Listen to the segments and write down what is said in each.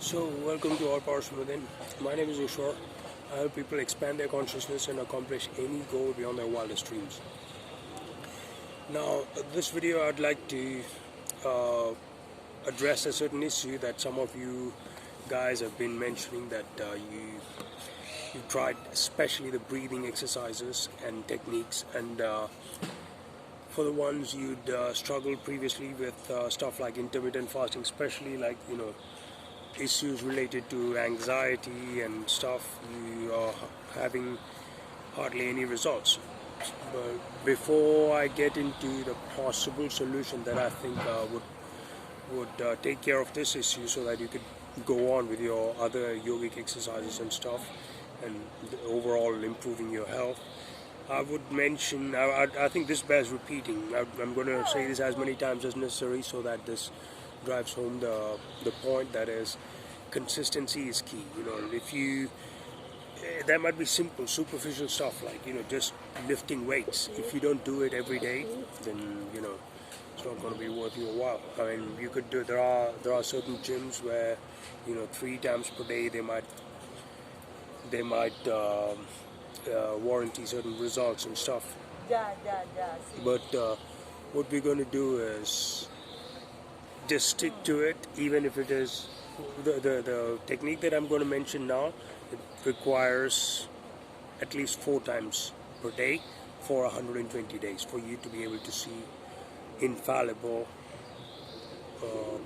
So, welcome to All Powers from Within. My name is Ushwar. I help people expand their consciousness and accomplish any goal beyond their wildest dreams. Now, this video I'd like to uh, address a certain issue that some of you guys have been mentioning that you tried, especially the breathing exercises and techniques, and for the ones you'd struggled previously with stuff like intermittent fasting, especially like issues related to anxiety and stuff, you are having hardly any results. But before I get into the possible solution that I think would take care of this issue, so that you could go on with your other yogic exercises and stuff, and overall improving your health, I would mention. I think this bears repeating. I'm going to say this as many times as necessary, so that this drives home the point, that is, consistency is key. If you There might be simple superficial stuff like just lifting weights. If you don't do it every day, then it's not going to be worth your while. I mean, you could do. There are certain gyms where 3 times per day they might warranty certain results and stuff. But what we're going to do is just stick to it, even if it is the technique that I'm going to mention now. It requires at least 4 times per day for 120 days for you to be able to see infallible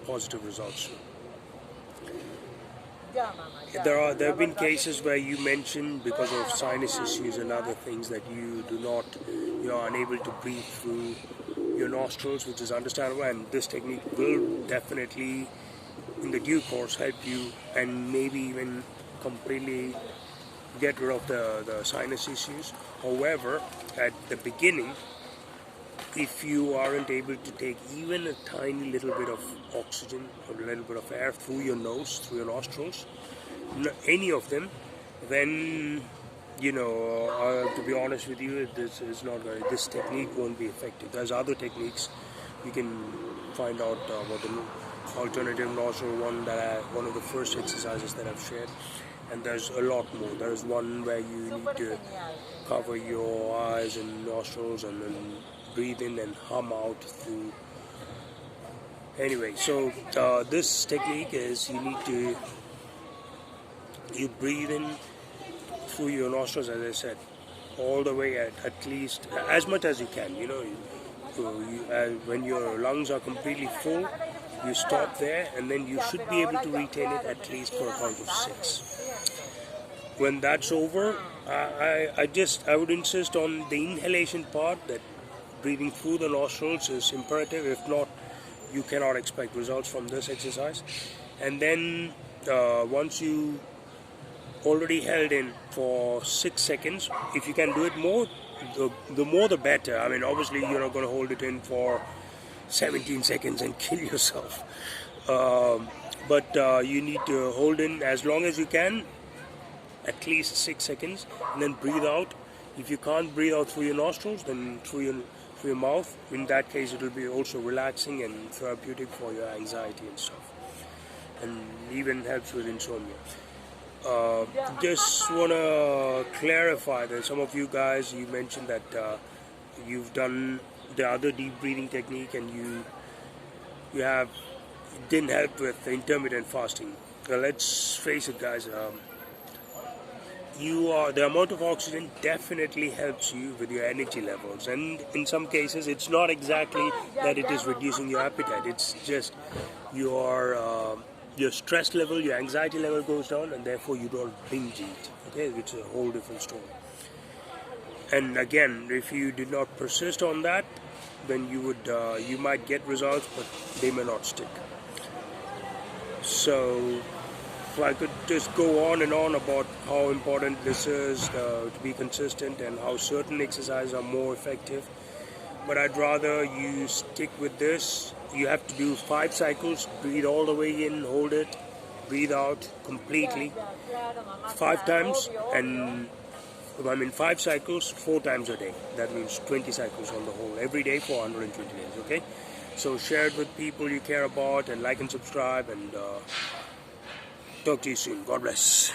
positive results. There have been cases where you mentioned, because of sinus issues and other things, that you are unable to breathe through your nostrils, which is understandable, and this technique will definitely in the due course help you, and maybe even completely get rid of the sinus issues. However, at the beginning, if you aren't able to take even a tiny little bit of oxygen or a little bit of air through your nose, through your nostrils, any of them, then to be honest with you, this technique won't be effective. There's other techniques. You can find out what the alternative nostril one of the first exercises that I've shared, and there's a lot more. There's one where you need to cover your eyes and nostrils and then breathe in and hum out through. Anyway, so this technique is you breathe in through your nostrils, as I said, all the way at least as much as you can. When your lungs are completely full, you stop there, and then you should be able to retain it at least for a count of 6. When that's over, I would insist on the inhalation part, that breathing through the nostrils is imperative. If not, you cannot expect results from this exercise. And then once you already held in for 6 seconds, if you can do it more, the more the better. I mean, obviously you're not going to hold it in for 17 seconds and kill yourself, but you need to hold in as long as you can, at least 6 seconds, and then breathe out. If you can't breathe out through your nostrils, then through your mouth. In that case, it will be also relaxing and therapeutic for your anxiety and stuff, and even helps with insomnia. Just want to clarify that some of you guys, you mentioned that you've done the other deep breathing technique and it didn't help with the intermittent fasting. Now, let's face it, guys. The amount of oxygen definitely helps you with your energy levels, and in some cases it's not exactly that it is reducing your appetite. It's just your stress level, your anxiety level goes down, and therefore you don't binge eat. Okay, it's a whole different story. And again, if you did not persist on that, then you might get results, but they may not stick. So if I could just go on and on about how important this is to be consistent, and how certain exercises are more effective, but I'd rather you stick with this. You have to do 5 cycles, breathe all the way in, hold it, breathe out completely 5 times, and 5 cycles 4 times a day. That means 20 cycles on the whole, every day for 120 days. Okay, so share it with people you care about, and like and subscribe, and Talk to you soon. God bless.